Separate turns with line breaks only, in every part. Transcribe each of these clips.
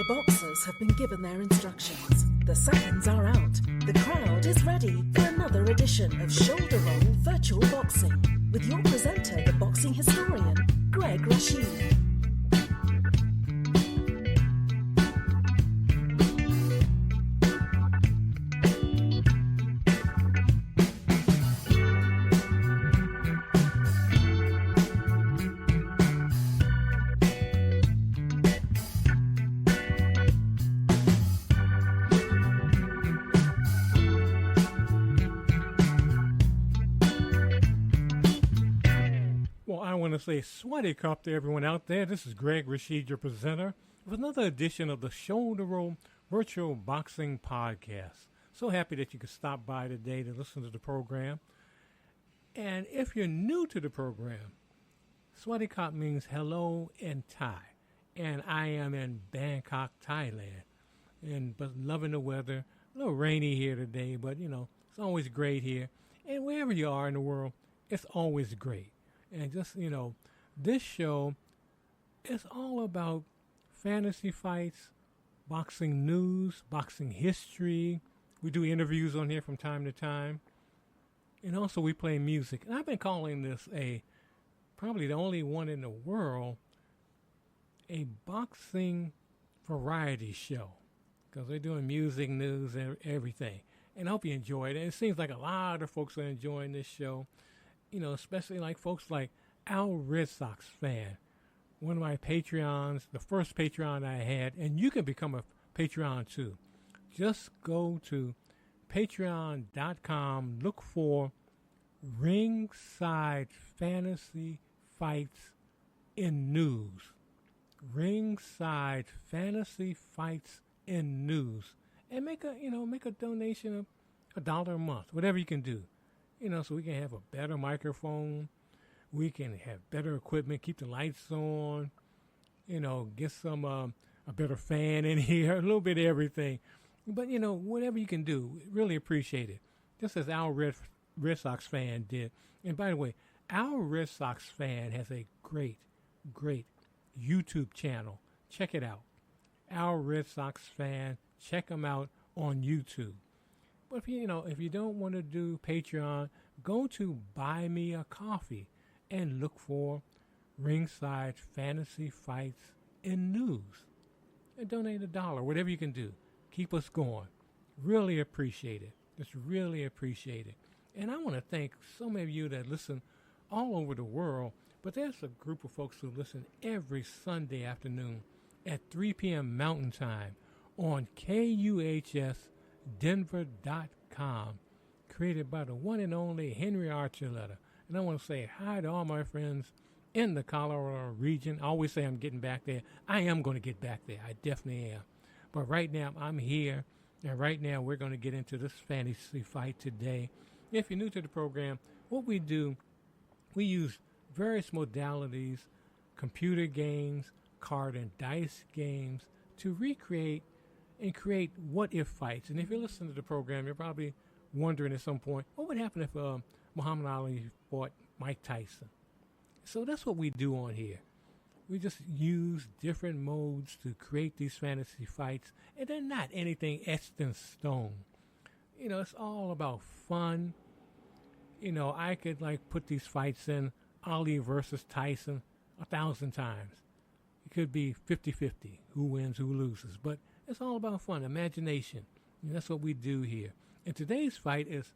The boxers have been given their instructions. The seconds are out. The crowd is ready for another edition of Shoulder Roll Virtual Boxing with your presenter, the boxing historian, Greg Rashid.
I want to say sweaty cup to everyone out there. This is Greg Rashid, your presenter, with another edition of the Shoulder Roll Virtual Boxing Podcast. So happy that you could stop by today to listen to the program. And if you're new to the program, sweaty cup means hello in Thai. And I am in Bangkok, Thailand. But loving the weather. A little rainy here today, but it's always great here. And wherever you are in the world, it's always great. And just, this show is all about fantasy fights, boxing news, boxing history. We do interviews on here from time to time. And also we play music. And I've been calling this probably the only one in the world, a boxing variety show. Because we're doing music, news, and everything. And I hope you enjoy it. And it seems like a lot of folks are enjoying this show. Especially like folks like Al Red Sox fan, one of my Patreons, the first Patreon I had, and you can become a Patreon too. Just go to patreon.com, look for Ringside Fantasy Fights in News. Ringside Fantasy Fights in News. And make a donation of $1 a month, whatever you can do. So we can have a better microphone, we can have better equipment, keep the lights on, get some a better fan in here, a little bit of everything. But whatever you can do, really appreciate it. Just as our Red Sox fan did. And by the way, our Red Sox fan has a great YouTube channel. Check it out. Our Red Sox fan, check them out on YouTube. But if you don't want to do Patreon, go to Buy Me a Coffee and look for Ringside Fantasy Fights in News. And donate $1, whatever you can do. Keep us going. Really appreciate it. Just really appreciate it. And I want to thank so many of you that listen all over the world. But there's a group of folks who listen every Sunday afternoon at 3 p.m. Mountain Time on KUHS Denver.com, created by the one and only Henry Archuleta. And I want to say hi to all my friends in the Colorado region. I always say I'm getting back there. I am going to get back there. I definitely am. But right now, I'm here. And right now, we're going to get into this fantasy fight today. If you're new to the program, what we do, we use various modalities, computer games, card and dice games, to recreate and create what-if fights. And if you listen to the program, you're probably wondering at some point, what would happen if Muhammad Ali fought Mike Tyson? So that's what we do on here. We just use different modes to create these fantasy fights, and they're not anything etched in stone. It's all about fun. I could put these fights in Ali versus Tyson 1,000 times. It could be 50-50, who wins, who loses. But it's all about fun, imagination. And that's what we do here. And today's fight is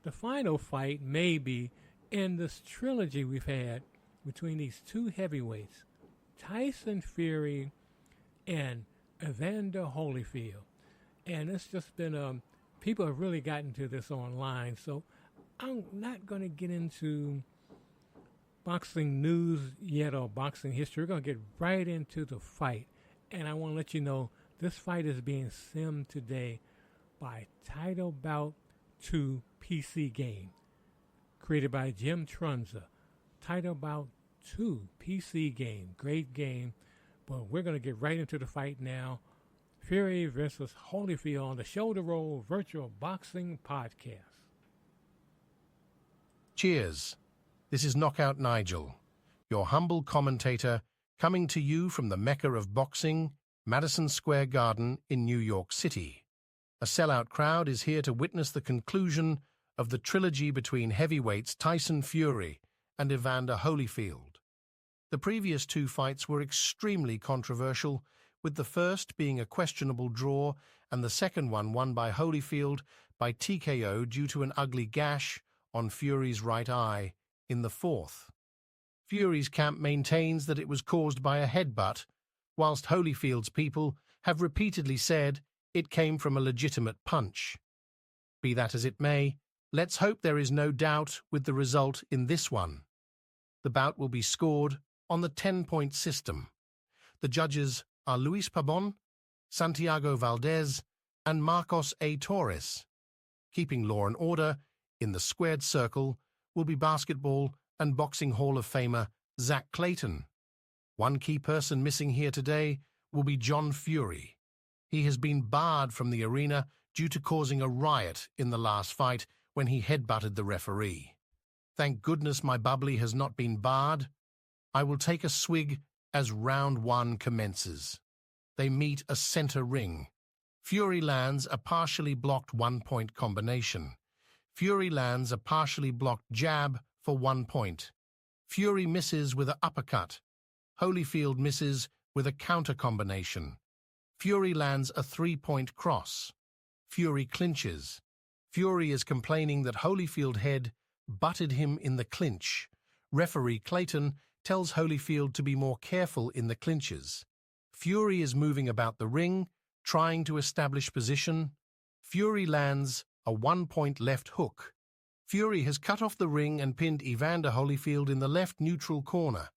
the final fight, maybe, in this trilogy we've had between these two heavyweights, Tyson Fury and Evander Holyfield. And it's just been, people have really gotten to this online. So I'm not going to get into boxing news yet or boxing history. We're going to get right into the fight. And I want to let you know, this fight is being simmed today by Title Bout 2 PC game, created by Jim Trunza. Title Bout 2 PC game, great game. But we're going to get right into the fight now. Fury versus Holyfield on the Shoulder Roll Virtual Boxing Podcast.
Cheers. This is Knockout Nigel, your humble commentator, coming to you from the Mecca of boxing, Madison Square Garden in New York City. A sellout crowd is here to witness the conclusion of the trilogy between heavyweights Tyson Fury and Evander Holyfield. The previous two fights were extremely controversial, with the first being a questionable draw and the second one won by Holyfield by TKO due to an ugly gash on Fury's right eye in the fourth. Fury's camp maintains that it was caused by a headbutt, whilst Holyfield's people have repeatedly said it came from a legitimate punch. Be that as it may, let's hope there is no doubt with the result in this one. The bout will be scored on the 10-point system. The judges are Luis Pabon, Santiago Valdez, and Marcos A. Torres. Keeping law and order in the squared circle will be basketball and boxing Hall of Famer Zach Clayton. One key person missing here today will be John Fury. He has been barred from the arena due to causing a riot in the last fight when he headbutted the referee. Thank goodness my bubbly has not been barred. I will take a swig as round one commences. They meet a center ring. Fury lands a partially blocked 1-point combination. Fury lands a partially blocked jab for 1 point. Fury misses with an uppercut. Holyfield misses with a counter combination. Fury lands a 3-point cross. Fury clinches. Fury is complaining that Holyfield head butted him in the clinch. Referee Clayton tells Holyfield to be more careful in the clinches. Fury is moving about the ring, trying to establish position. Fury lands a 1-point left hook. Fury has cut off the ring and pinned Evander Holyfield in the left neutral corner.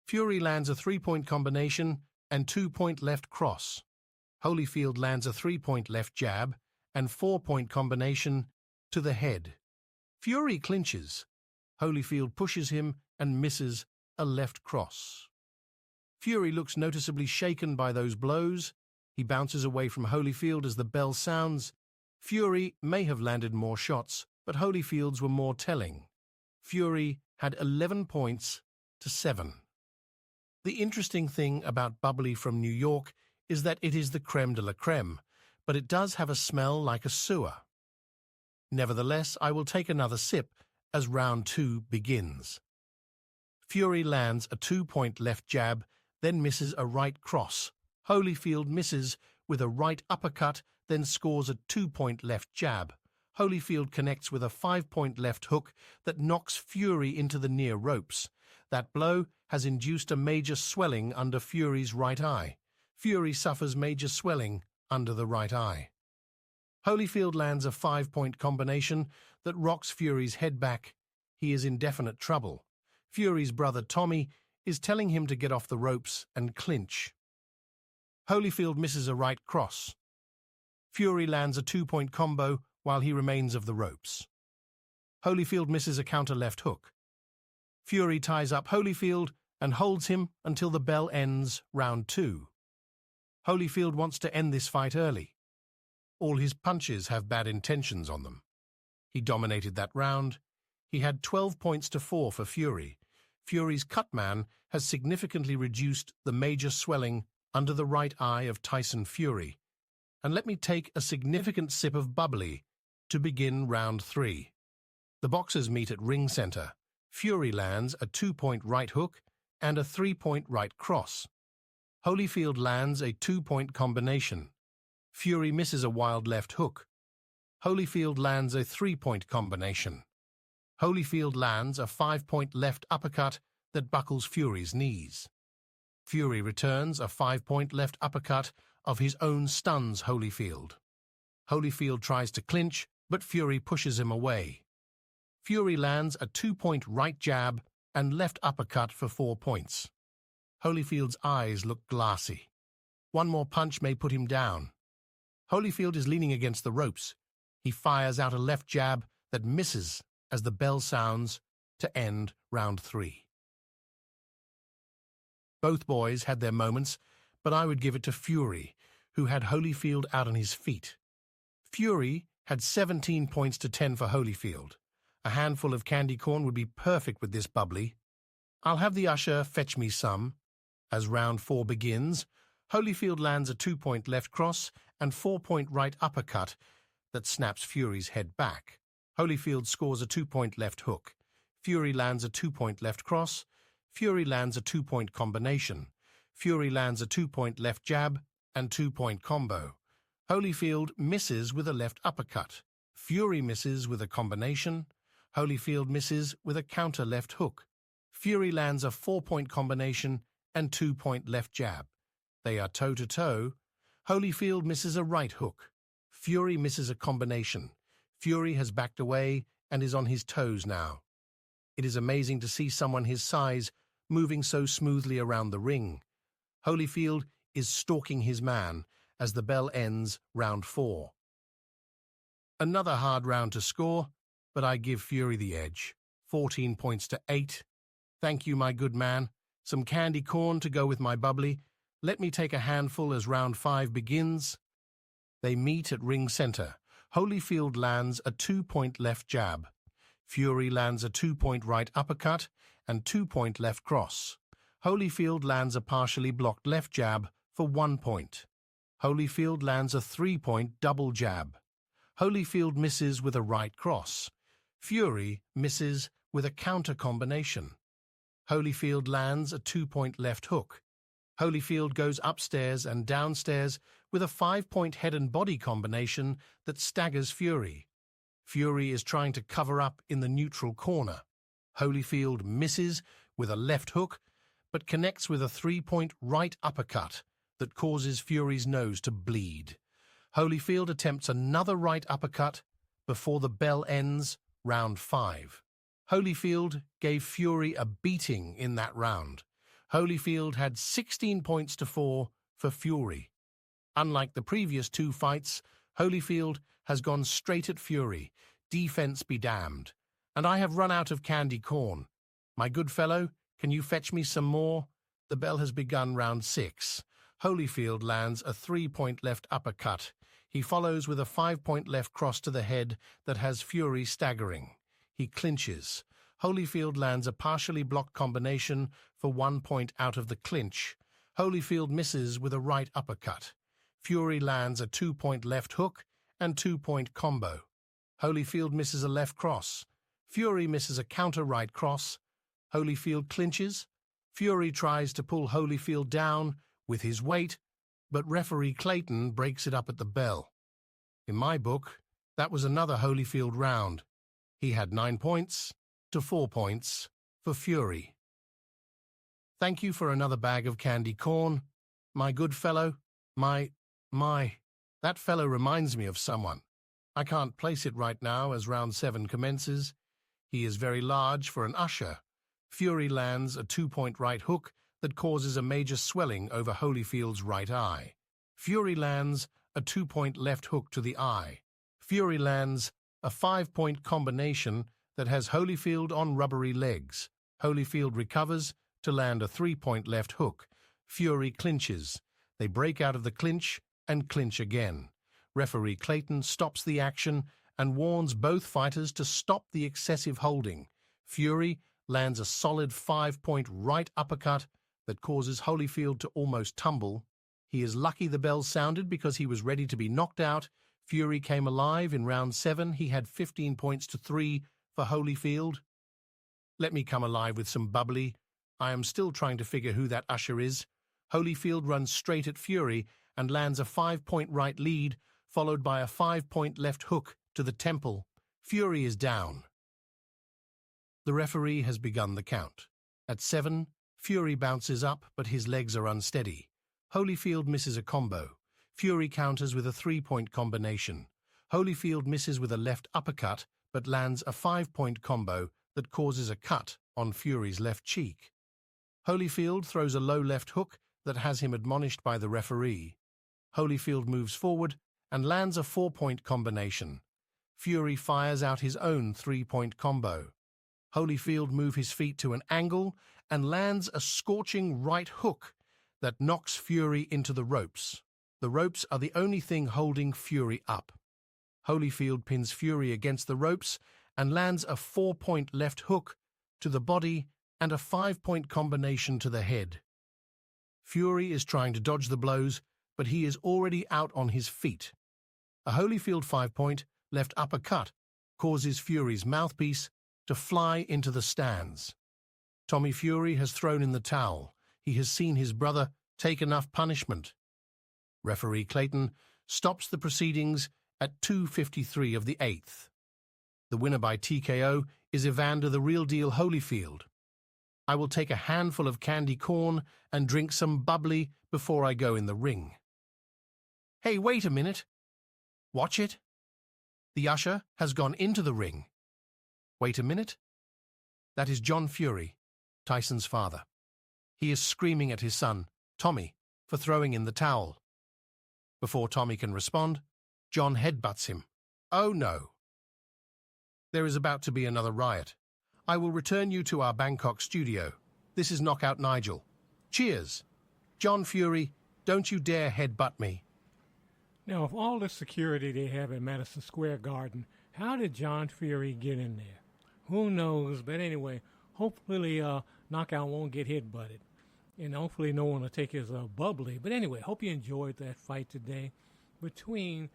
Fury lands a 3-point combination and 2-point left cross. Holyfield lands a 3-point left jab and 4-point combination to the head. Fury clinches. Holyfield pushes him and misses a left cross. Fury looks noticeably shaken by those blows. He bounces away from Holyfield as the bell sounds. Fury may have landed more shots, but Holyfield's were more telling. Fury had 11 points to 7. The interesting thing about bubbly from New York is that it is the creme de la creme, but it does have a smell like a sewer. Nevertheless, I will take another sip as round 2 begins. Fury lands a 2-point left jab, then misses a right cross. Holyfield misses with a right uppercut, then scores a 2-point left jab. Holyfield connects with a 5-point left hook that knocks Fury into the near ropes. That blow has induced a major swelling under Fury's right eye. Fury suffers major swelling under the right eye. Holyfield lands a 5-point combination that rocks Fury's head back. He is in definite trouble. Fury's brother Tommy is telling him to get off the ropes and clinch. Holyfield misses a right cross. Fury lands a 2-point combo while he remains of the ropes. Holyfield misses a counter left hook. Fury ties up Holyfield and holds him until the bell ends round 2. Holyfield wants to end this fight early. All his punches have bad intentions on them. He dominated that round. He had 12 points to 4 for Fury. Fury's cutman has significantly reduced the major swelling under the right eye of Tyson Fury. And let me take a significant sip of bubbly to begin round 3. The boxers meet at ring center. Fury lands a 2-point right hook and a 3-point right cross. Holyfield lands a 2-point combination. Fury misses a wild left hook. Holyfield lands a 3-point combination. Holyfield lands a 5-point left uppercut that buckles Fury's knees. Fury returns a 5-point left uppercut of his own stuns Holyfield. Holyfield tries to clinch, but Fury pushes him away. Fury lands a 2-point right jab and left uppercut for 4 points. Holyfield's eyes look glassy. One more punch may put him down. Holyfield is leaning against the ropes. He fires out a left jab that misses as the bell sounds to end round 3. Both boys had their moments, but I would give it to Fury, who had Holyfield out on his feet. Fury had 17 points to 10 for Holyfield. A handful of candy corn would be perfect with this bubbly. I'll have the usher fetch me some. As round 4 begins, Holyfield lands a 2-point left cross and 4-point right uppercut that snaps Fury's head back. Holyfield scores a 2-point left hook. Fury lands a 2-point left cross. Fury lands a 2-point combination. Fury lands a 2-point left jab and 2-point combo. Holyfield misses with a left uppercut. Fury misses with a combination. Holyfield misses with a counter left hook. Fury lands a 4-point combination and 2-point left jab. They are toe-to-toe. Holyfield misses a right hook. Fury misses a combination. Fury has backed away and is on his toes now. It is amazing to see someone his size moving so smoothly around the ring. Holyfield is stalking his man as the bell ends round 4. Another hard round to score, but I give Fury the edge. 14 points to 8. Thank you, my good man. Some candy corn to go with my bubbly. Let me take a handful as round 5 begins. They meet at ring center. Holyfield lands a 2-point left jab. Fury lands a 2-point right uppercut and 2-point left cross. Holyfield lands a partially blocked left jab for 1 point. Holyfield lands a 3-point double jab. Holyfield misses with a right cross. Fury misses with a counter combination. Holyfield lands a 2-point left hook. Holyfield goes upstairs and downstairs with a 5-point head and body combination that staggers Fury. Fury is trying to cover up in the neutral corner. Holyfield misses with a left hook, but connects with a 3-point right uppercut that causes Fury's nose to bleed. Holyfield attempts another right uppercut before the bell ends round 5. Holyfield gave Fury a beating in that round. Holyfield had 16 points to 4 for Fury. Unlike the previous 2 fights, Holyfield has gone straight at Fury. Defense be damned. And I have run out of candy corn. My good fellow, can you fetch me some more? The bell has begun round 6. Holyfield lands a 3-point left uppercut. He follows with a 5-point left cross to the head that has Fury staggering. He clinches. Holyfield lands a partially blocked combination for 1 point out of the clinch. Holyfield misses with a right uppercut. Fury lands a 2-point left hook and 2-point combo. Holyfield misses a left cross. Fury misses a counter right cross. Holyfield clinches. Fury tries to pull Holyfield down with his weight, but referee Clayton breaks it up at the bell. In my book, that was another Holyfield round. He had 9 points to 4 points for Fury. Thank you for another bag of candy corn. My good fellow, that fellow reminds me of someone. I can't place it right now as round 7 commences. He is very large for an usher. Fury lands a 2-point right hook that causes a major swelling over Holyfield's right eye. Fury lands a 2-point left hook to the eye. Fury lands a 5-point combination that has Holyfield on rubbery legs. Holyfield recovers to land a 3-point left hook. Fury clinches. They break out of the clinch and clinch again. Referee Clayton stops the action and warns both fighters to stop the excessive holding. Fury lands a solid 5-point right uppercut that causes Holyfield to almost tumble. He is lucky the bell sounded because he was ready to be knocked out. Fury came alive in round 7. He had 15 points to 3 for Holyfield. Let me come alive with some bubbly. I am still trying to figure who that usher is. Holyfield runs straight at Fury and lands a 5-point right lead, followed by a 5-point left hook to the temple. Fury is down. The referee has begun the count. At 7, Fury bounces up, but his legs are unsteady. Holyfield misses a combo. Fury counters with a 3-point combination. Holyfield misses with a left uppercut, but lands a 5-point combo that causes a cut on Fury's left cheek. Holyfield throws a low left hook that has him admonished by the referee. Holyfield moves forward and lands a 4-point combination. Fury fires out his own 3-point combo. Holyfield moves his feet to an angle and lands a scorching right hook that knocks Fury into the ropes. The ropes are the only thing holding Fury up. Holyfield pins Fury against the ropes and lands a 4-point left hook to the body and a 5-point combination to the head. Fury is trying to dodge the blows, but he is already out on his feet. A Holyfield 5-point left uppercut causes Fury's mouthpiece to fly into the stands. Tommy Fury has thrown in the towel. He has seen his brother take enough punishment. Referee Clayton stops the proceedings at 2:53 of the 8th. The winner by TKO is Evander the real deal Holyfield. I will take a handful of candy corn and drink some bubbly before I go in the ring. Hey, wait a minute. Watch it. The usher has gone into the ring. Wait a minute. That is John Fury, Tyson's father. He is screaming at his son, Tommy, for throwing in the towel. Before Tommy can respond, John headbutts him. Oh no. There is about to be another riot. I will return you to our Bangkok studio. This is Knockout Nigel. Cheers. John Fury, don't you dare headbutt me.
Now, with all the security they have at Madison Square Garden, how did John Fury get in there? Who knows? But anyway, hopefully Knockout won't get headbutted. And hopefully no one will take his bubbly. But anyway, hope you enjoyed that fight today between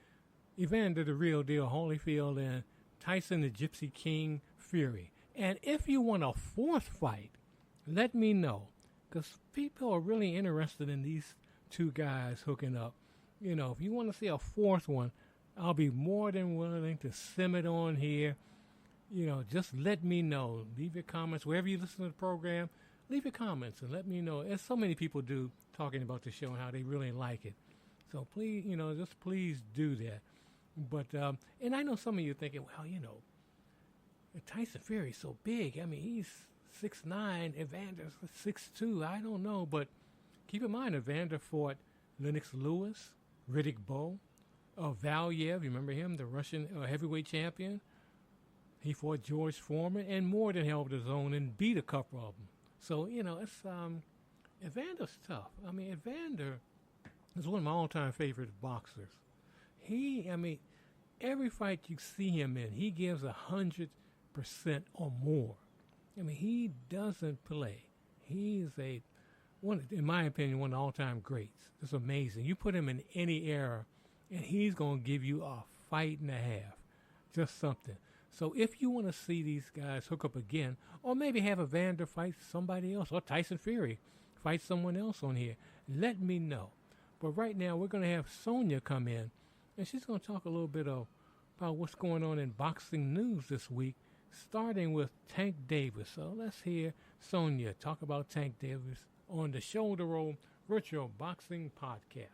Evander the real deal Holyfield and Tyson the Gypsy King Fury. And if you want a fourth fight, let me know, because people are really interested in these two guys hooking up. You know, if you want to see a fourth one, I'll be more than willing to sim it on here. You know, just let me know. Leave your comments wherever you listen to the program. Leave your comments and let me know. As so many people do, talking about the show and how they really like it. So please, you know, just please do that. But and I know some of you are thinking, well, you know, Tyson Fury's so big. I mean, he's 6'9", Evander's 6'2". I don't know, but keep in mind, Evander fought Lennox Lewis, Riddick Bowe, Valiev. You remember him, the Russian heavyweight champion? He fought George Foreman and more than held his own and beat a couple of them. So, you know, it's Evander's tough. I mean, Evander is one of my all-time favorite boxers. Every fight you see him in, he gives 100% or more. I mean, he doesn't play. He's in my opinion, one of the all-time greats. It's amazing. You put him in any era, and he's going to give you a fight and a half. Just something. So if you want to see these guys hook up again, or maybe have Evander fight somebody else, or Tyson Fury fight someone else on here, let me know. But right now, we're going to have Sonia come in, and she's going to talk a little bit about what's going on in boxing news this week, starting with Tank Davis. So let's hear Sonia talk about Tank Davis on the Shoulder Roll Virtual Boxing Podcast.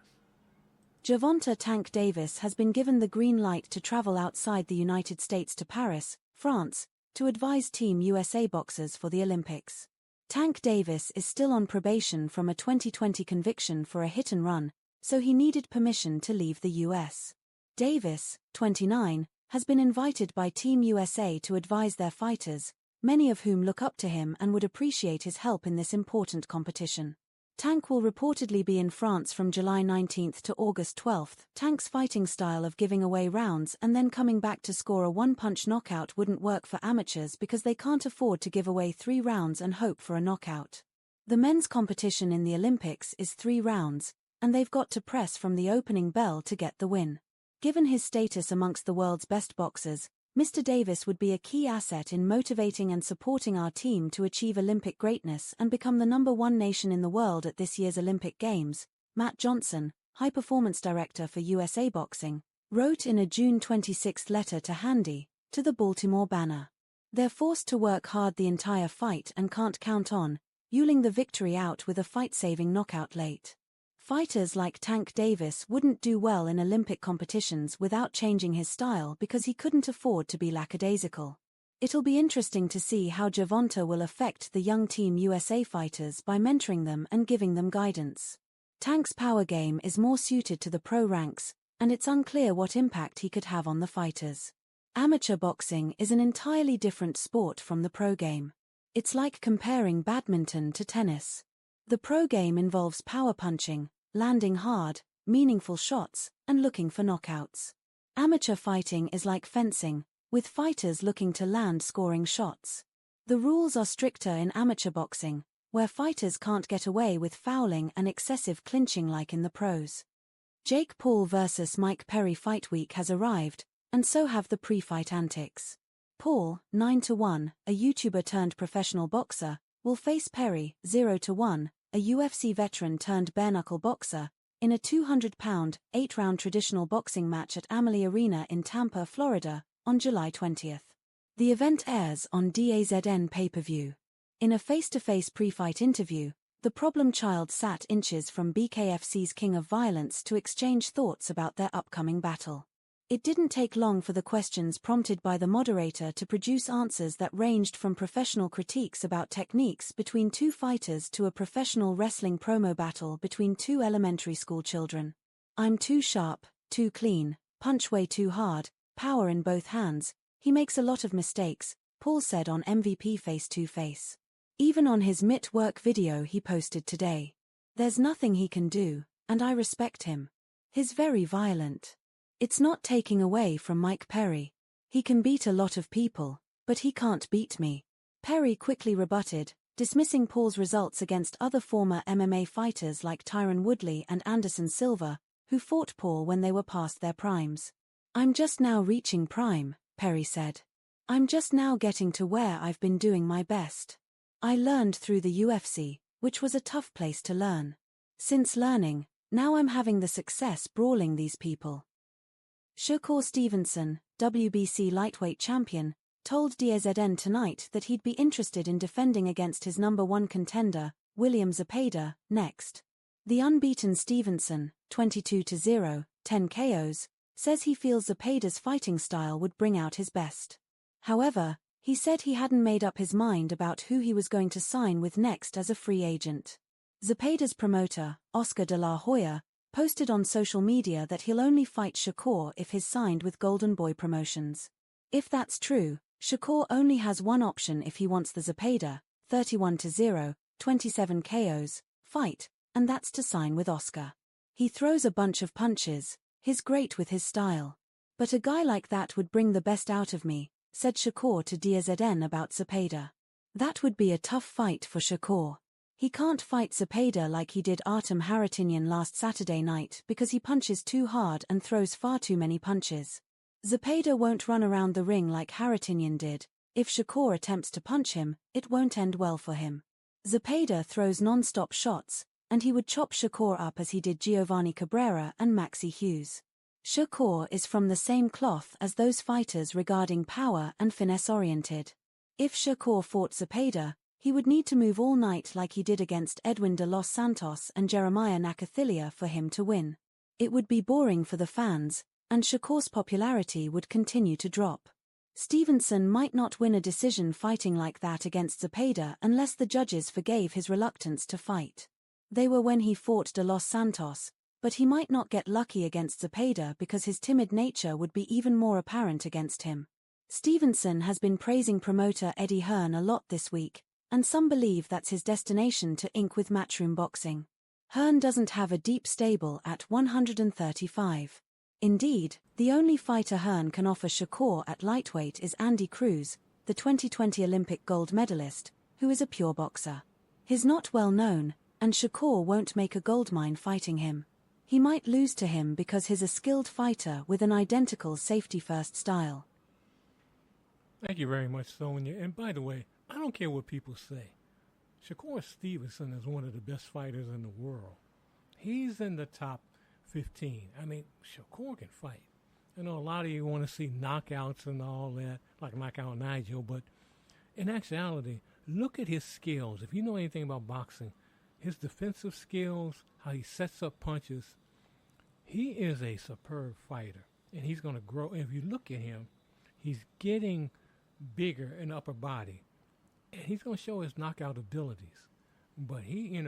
Gervonta Tank Davis has been given the green light to travel outside the United States to Paris, France, to advise Team USA boxers for the Olympics. Tank Davis is still on probation from a 2020 conviction for a hit and run, so he needed permission to leave the US. Davis, 29, has been invited by Team USA to advise their fighters, many of whom look up to him and would appreciate his help in this important competition. Tank will reportedly be in France from July 19 to August 12. Tank's fighting style of giving away rounds and then coming back to score a one-punch knockout wouldn't work for amateurs because they can't afford to give away 3 rounds and hope for a knockout. The men's competition in the Olympics is 3 rounds, and they've got to press from the opening bell to get the win. Given his status amongst the world's best boxers, Mr. Davis would be a key asset in motivating and supporting our team to achieve Olympic greatness and become the #1 nation in the world at this year's Olympic Games, Matt Johnson, high-performance director for USA Boxing, wrote in a June 26 letter to Handy, to the Baltimore Banner. They're forced to work hard the entire fight and can't count on yuling the victory out with a fight-saving knockout late. Fighters like Tank Davis wouldn't do well in Olympic competitions without changing his style because he couldn't afford to be lackadaisical. It'll be interesting to see how Gervonta will affect the young Team USA fighters by mentoring them and giving them guidance. Tank's power game is more suited to the pro ranks, and it's unclear what impact he could have on the fighters. Amateur boxing is an entirely different sport from the pro game. It's like comparing badminton to tennis. The pro game involves power punching, landing hard, meaningful shots, and looking for knockouts. Amateur fighting is like fencing, with fighters looking to land scoring shots. The rules are stricter in amateur boxing, where fighters can't get away with fouling and excessive clinching like in the pros. Jake Paul vs. Mike Perry Fight Week has arrived, and so have the pre-fight antics. Paul, 9-1, a YouTuber turned professional boxer, will face Perry, 0-1, a UFC veteran turned bare-knuckle boxer, in a 200-pound, 8-round traditional boxing match at Amalie Arena in Tampa, Florida, on July 20th. The event airs on DAZN pay-per-view. In a face-to-face pre-fight interview, the problem child sat inches from BKFC's King of Violence to exchange thoughts about their upcoming battle. It didn't take long for the questions prompted by the moderator to produce answers that ranged from professional critiques about techniques between two fighters to a professional wrestling promo battle between two elementary school children. I'm too sharp, too clean, punch way too hard, power in both hands, he makes a lot of mistakes, Paul said on MVP Face to Face. Even on his mitt work video he posted today. There's nothing he can do, and I respect him. He's very violent. It's not taking away from Mike Perry. He can beat a lot of people, but he can't beat me. Perry quickly rebutted, dismissing Paul's results against other former MMA fighters like Tyron Woodley and Anderson Silva, who fought Paul when they were past their primes. I'm just now reaching prime, Perry said. I'm just now getting to where I've been doing my best. I learned through the UFC, which was a tough place to learn. Since learning, now I'm having the success brawling these people. Shakur Stevenson, WBC lightweight champion, told DAZN tonight that he'd be interested in defending against his number one contender, William Zepeda, next. The unbeaten Stevenson, 22-0, 10 KOs, says he feels Zepeda's fighting style would bring out his best. However, he said he hadn't made up his mind about who he was going to sign with next as a free agent. Zepeda's promoter, Oscar de la Hoya, posted on social media that he'll only fight Shakur if he's signed with Golden Boy Promotions. If that's true, Shakur only has one option if he wants the Zepeda, 31-0, 27 KOs, fight, and that's to sign with Oscar. He throws a bunch of punches, he's great with his style. But a guy like that would bring the best out of me, said Shakur to DAZN about Zepeda. That would be a tough fight for Shakur. He can't fight Zepeda like he did Artem Harutyunyan last Saturday night because he punches too hard and throws far too many punches. Zepeda won't run around the ring like Harutyunyan did. If Shakur attempts to punch him, it won't end well for him. Zepeda throws non-stop shots, and he would chop Shakur up as he did Giovanni Cabrera and Maxi Hughes. Shakur is from the same cloth as those fighters regarding power and finesse-oriented. If Shakur fought Zepeda, he would need to move all night like he did against Edwin de los Santos and Jeremiah Nakathilia for him to win. It would be boring for the fans, and Shakur's popularity would continue to drop. Stevenson might not win a decision fighting like that against Zepeda unless the judges forgave his reluctance to fight. They were when he fought de los Santos, but he might not get lucky against Zepeda because his timid nature would be even more apparent against him. Stevenson has been praising promoter Eddie Hearn a lot this week, and some believe that's his destination to ink with Matchroom Boxing. Hearn doesn't have a deep stable at 135. Indeed, the only fighter Hearn can offer Shakur at lightweight is Andy Cruz, the 2020 Olympic gold medalist, who is a pure boxer. He's not well known, and Shakur won't make a goldmine fighting him. He might lose to him because he's a skilled fighter with an identical safety-first style.
Thank you very much, Sonia. And by the way, I don't care what people say. Shakur Stevenson is one of the best fighters in the world. He's in the top 15. I mean, Shakur can fight. I know a lot of you want to see knockouts and all that, like knockout Nigel, but in actuality, look at his skills. If you know anything about boxing, his defensive skills, how he sets up punches, he is a superb fighter, and he's going to grow. And if you look at him, he's getting bigger in upper body, and he's going to show his knockout abilities. But he,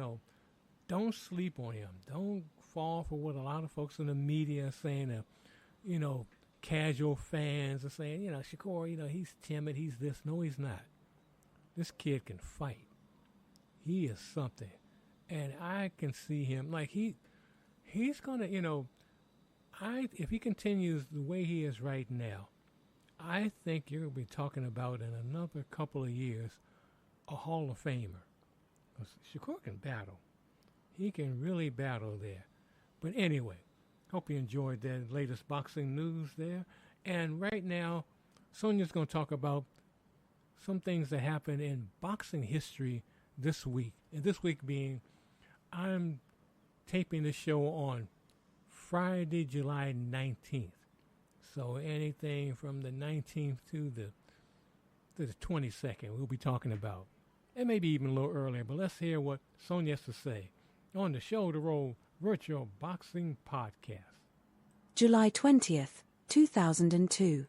don't sleep on him. Don't fall for what a lot of folks in the media are saying, casual fans are saying, Shakur, he's timid, he's this. No, he's not. This kid can fight. He is something. And I can see him, like he's going to, if he continues the way he is right now, I think you're going to be talking about in another couple of years a Hall of Famer. Shakur can battle. He can really battle there. But anyway, hope you enjoyed that latest boxing news there. And right now, Sonia's going to talk about some things that happened in boxing history this week. And this week being, I'm taping the show on Friday, July 19th. So anything from the 19th to the 22nd we'll be talking about. And maybe even a little earlier. But let's hear what Sonia has to say on the Show to Roll Virtual Boxing Podcast.
July 20th, 2002.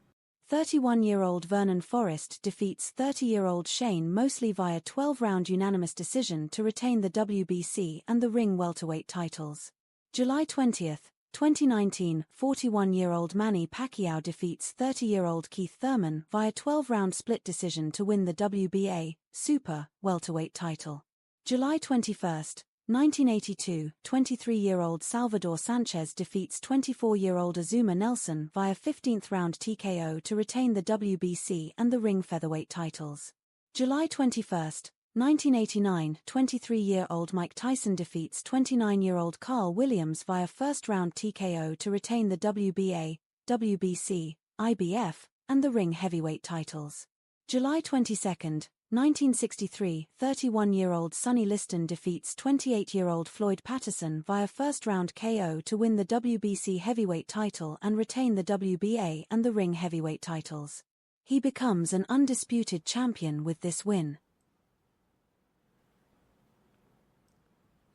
31-year-old Vernon Forrest defeats 30-year-old Shane Mosley via 12-round unanimous decision to retain the WBC and the ring welterweight titles. July 20th, 2019, 41-year-old Manny Pacquiao defeats 30-year-old Keith Thurman via 12-round split decision to win the WBA Super welterweight title. July 21st, 1982, 23-year-old Salvador Sanchez defeats 24-year-old Azuma Nelson via 15th round TKO to retain the WBC and the ring featherweight titles. July 21st, 1989, 23-year-old Mike Tyson defeats 29-year-old Carl Williams via first-round TKO to retain the WBA, WBC, IBF, and the ring heavyweight titles. July 22nd, 1963, 31-year-old Sonny Liston defeats 28-year-old Floyd Patterson via first-round KO to win the WBC heavyweight title and retain the WBA and the ring heavyweight titles. He becomes an undisputed champion with this win.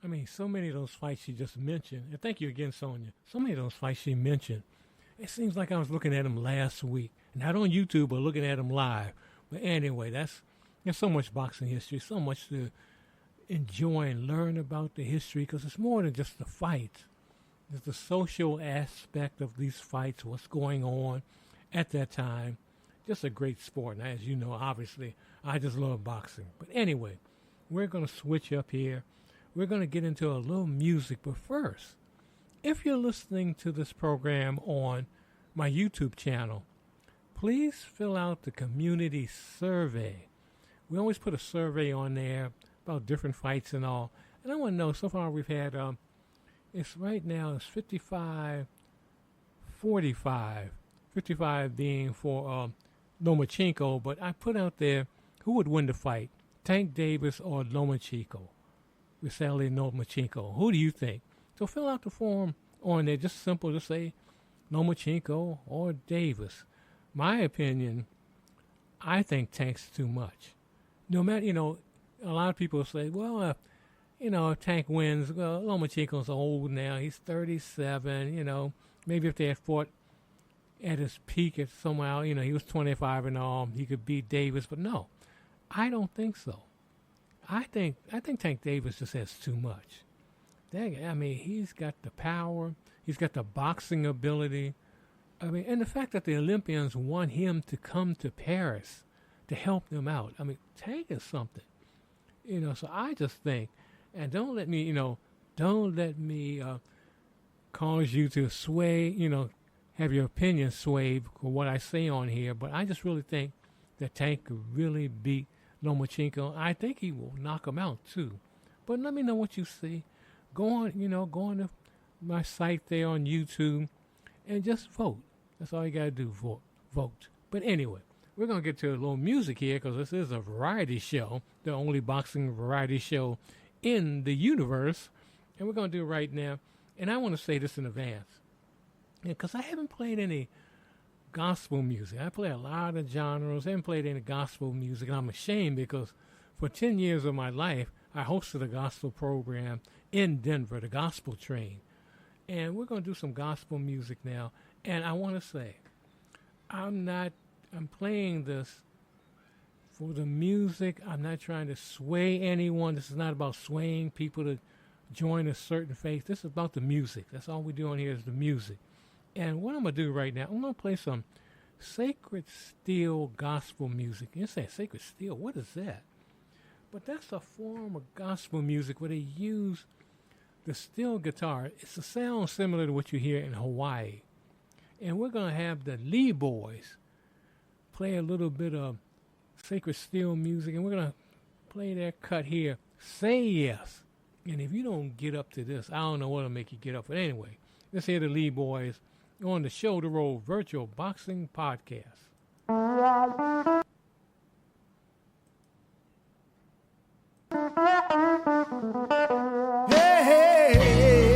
I mean, so many of those fights she just mentioned, and thank you again, Sonia, so many of those fights she mentioned, it seems like I was looking at them last week. Not on YouTube, but looking at them live. But anyway, there's so much boxing history, so much to enjoy and learn about the history, because it's more than just the fights. There's the social aspect of these fights, what's going on at that time. Just a great sport. And as you know, obviously, I just love boxing. But anyway, we're going to switch up here. We're going to get into a little music. But first, if you're listening to this program on my YouTube channel, please fill out the community survey. We always put a survey on there about different fights and all. And I want to know, so far we've had, it's right now, it's 55-45. 55 being for Lomachenko. But I put out there who would win the fight, Tank Davis or Lomachenko. Vasily Lomachenko. Who do you think? So fill out the form on there. Just simple to say Lomachenko or Davis. My opinion, I think Tank's too much. No matter, a lot of people say, well, if Tank wins, well, Lomachenko's old now. He's 37, Maybe if they had fought at his peak at somehow, he was 25 and all, he could beat Davis. But no, I don't think so. I think Tank Davis just has too much. He's got the power. He's got the boxing ability. And the fact that the Olympians want him to come to Paris to help them out. Tank is something. So I just think, and don't let me cause you to sway, have your opinion swayed for what I say on here. But I just really think that Tank could really beat Lomachenko. I think he will knock him out too. But let me know what you see. Go on to my site there on YouTube and just vote. That's all you got to do, vote. But anyway, we're going to get to a little music here because this is a variety show, the only boxing variety show in the universe. And we're going to do it right now. And I want to say this in advance, because I haven't played any gospel music. I play a lot of genres. I haven't played any gospel music. And I'm ashamed because for 10 years of my life, I hosted a gospel program in Denver, the Gospel Train. And we're going to do some gospel music now. And I want to say, I'm playing this for the music. I'm not trying to sway anyone. This is not about swaying people to join a certain faith. This is about the music. That's all we're doing here is the music. And what I'm going to do right now, I'm going to play some Sacred Steel gospel music. You say Sacred Steel, what is that? But that's a form of gospel music where they use the steel guitar. It's a sound similar to what you hear in Hawaii. And we're going to have the Lee Boys play a little bit of Sacred Steel music, and we're going to play their cut here Say yes. And if you don't get up to this, I don't know what'll make you get up. But anyway, let's hear the Lee boys on the Show the Road Virtual Boxing Podcast.
Hey, hey, hey.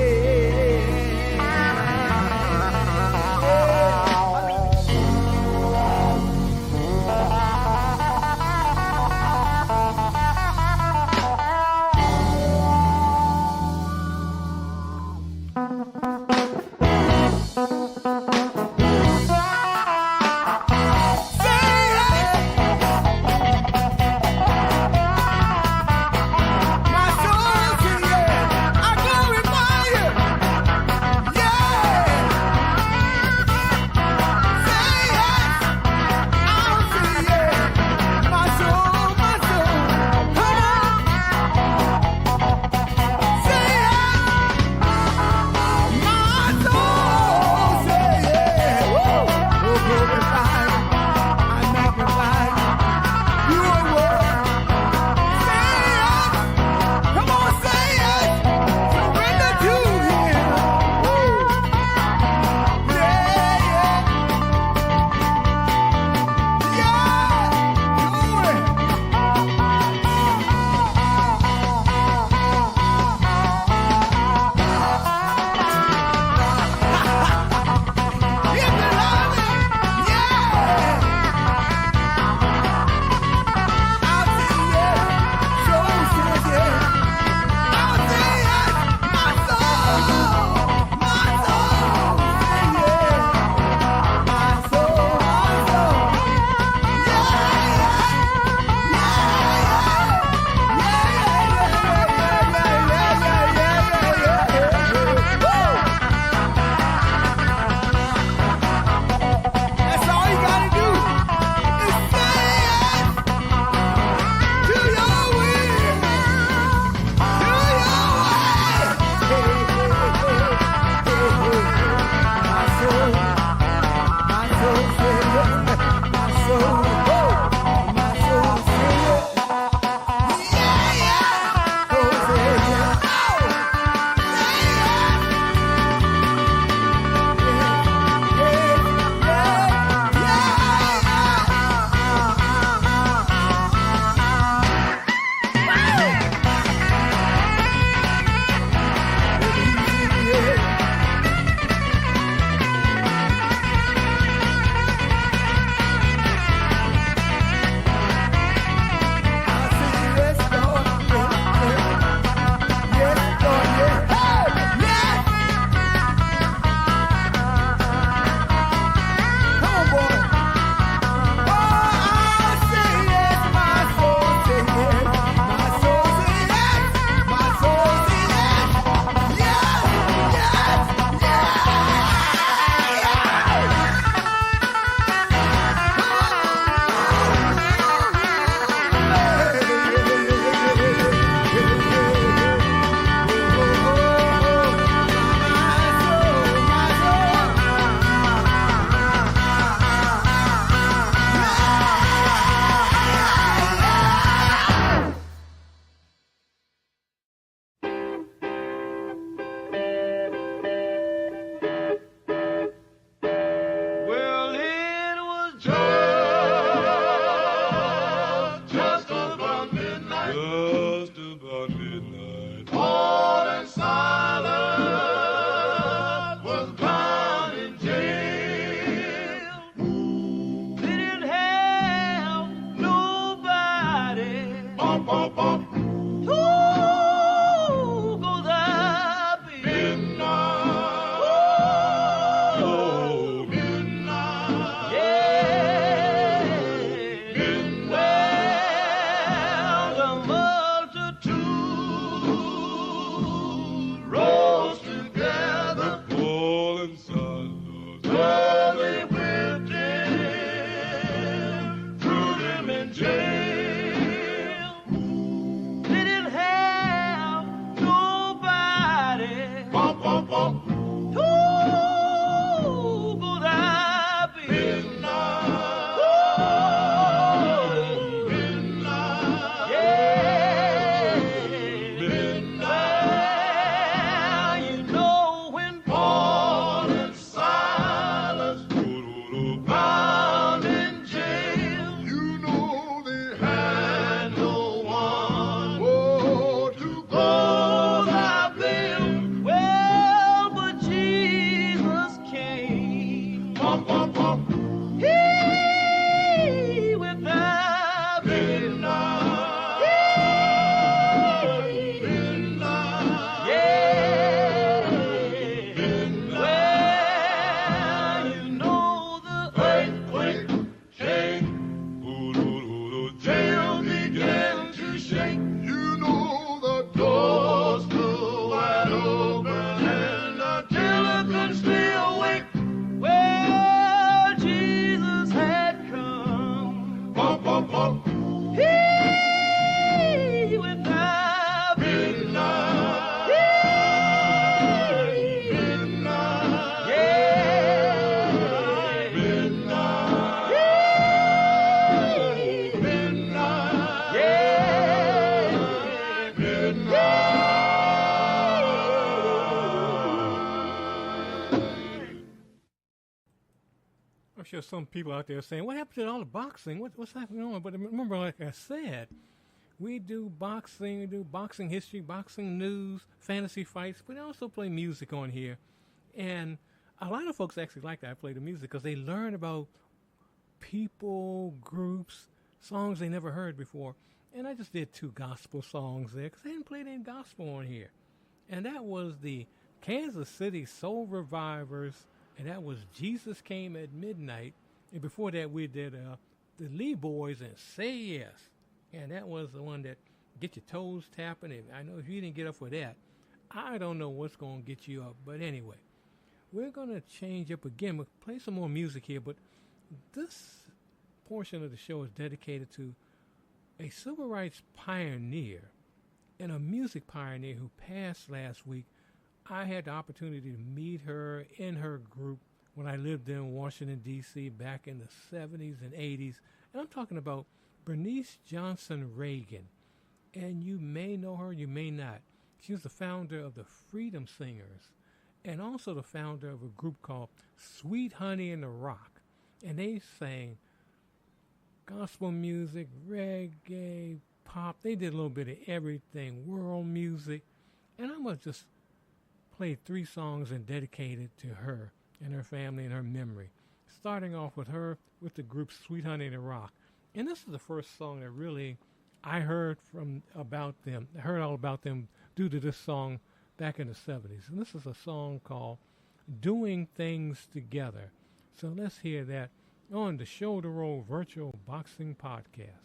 I'm sure some people out there are saying, what happened to all the boxing? What's happening on? But remember, like I said, we do boxing history, boxing news, fantasy fights, but we also play music on here. And a lot of folks actually like that I play the music because they learn about people, groups, songs they never heard before. And I just did 2 gospel songs there because I hadn't played any gospel on here. And that was the Kansas City Soul Revivers, and that was Jesus Came at Midnight. And before that, we did the Lee Boys and Say Yes. And that was the one that get your toes tapping. And I know if you didn't get up for that, I don't know what's going to get you up. But anyway, we're going to change up again. We'll play some more music here, but this portion of the show is dedicated to a civil rights pioneer and a music pioneer who passed last week. I had the opportunity to meet her in her group when I lived in Washington, D.C. back in the 70s and 80s. And I'm talking about Bernice Johnson Reagan. And you may know her, you may not. She was the founder of the Freedom Singers and also the founder of a group called Sweet Honey in the Rock. And they sang gospel music, reggae, pop. They did a little bit of everything, world music. And I'm going to just play 3 songs and dedicate it to her and her family and her memory. Starting off with her with the group Sweet Honey in the Rock. And this is the first song that really I heard about them. I heard all about them due to this song back in the 70s. And this is a song called Doing Things Together. So let's hear that on the Shoulder Roll Virtual Boxing Podcast.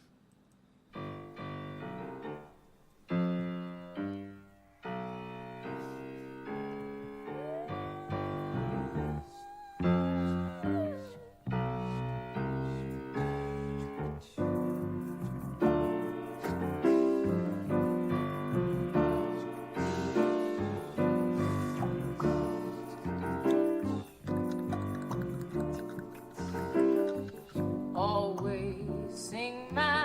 Always sing my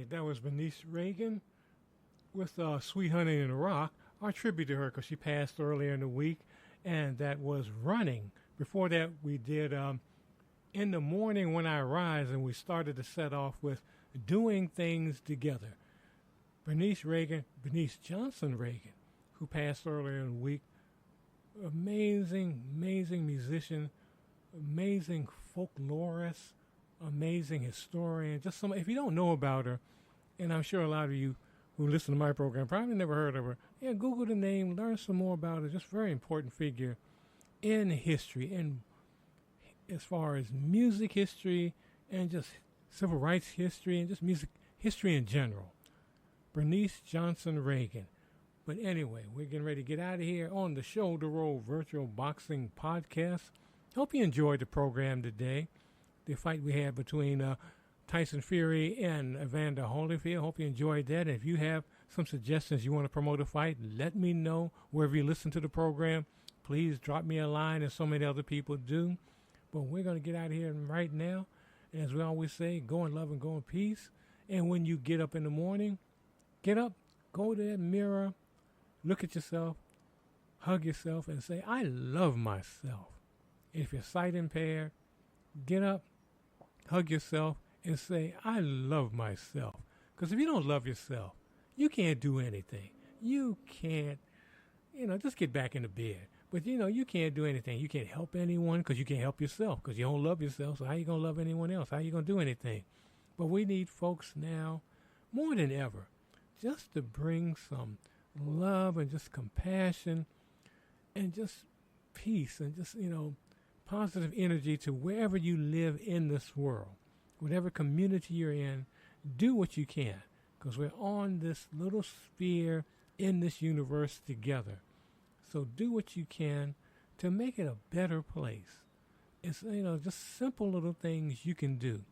That was Bernice Reagan with Sweet Honey in the Rock, our tribute to her because she passed earlier in the week, and that was Running. Before that, we did In the Morning When I Rise, and we started to set off with Doing Things Together. Bernice Johnson Reagan, who passed earlier in the week, amazing musician, amazing folklorist, amazing historian. Just some, if you don't know about her, and I'm sure a lot of you who listen to my program probably never heard of her, yeah, Google the name, learn some more about her. Just very important figure in history, and as far as music history and just civil rights history and just music history in general. Bernice Johnson Reagan. But anyway, we're getting ready to get out of here on the Shoulder Roll Virtual Boxing Podcast. Hope you enjoyed the program today. The fight we had between Tyson Fury and Evander Holyfield. Hope you enjoyed that. If you have some suggestions you want to promote a fight, let me know wherever you listen to the program. Please drop me a line, as so many other people do. But we're going to get out of here right now. And as we always say, go in love and go in peace. And when you get up in the morning, get up, go to that mirror, look at yourself, hug yourself, and say, I love myself. If you're sight impaired, get up, hug yourself, and say, I love myself. Because if you don't love yourself, you can't do anything. You can't, just get back in the bed. But, you can't do anything. You can't help anyone because you can't help yourself because you don't love yourself. So how you going to love anyone else? How you going to do anything? But we need folks now, more than ever, just to bring some love and just compassion and just peace and just, positive energy to wherever you live in this world. Whatever community you're in, do what you can because we're on this little sphere in this universe together. So do what you can to make it a better place. It's, just simple little things you can do.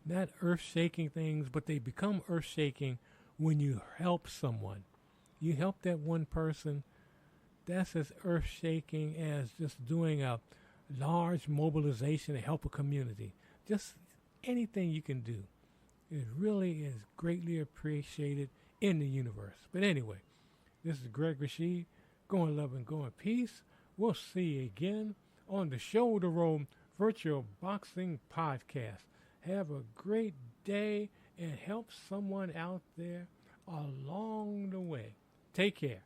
Not earth-shaking things, but they become earth-shaking when you help someone. You help that one person, that's as earth-shaking as just doing a large mobilization to help a community. Just anything you can do. It really is greatly appreciated in the universe. But anyway, this is Greg Rashid. Go in love and go in peace. We'll see you again on the Shoulder Roll Virtual Boxing Podcast. Have a great day and help someone out there along the way. Take care.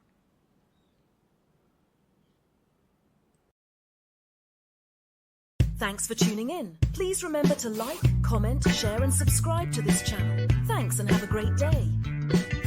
Thanks for tuning in. Please remember to like, comment, share and subscribe to this channel. Thanks and have a great day.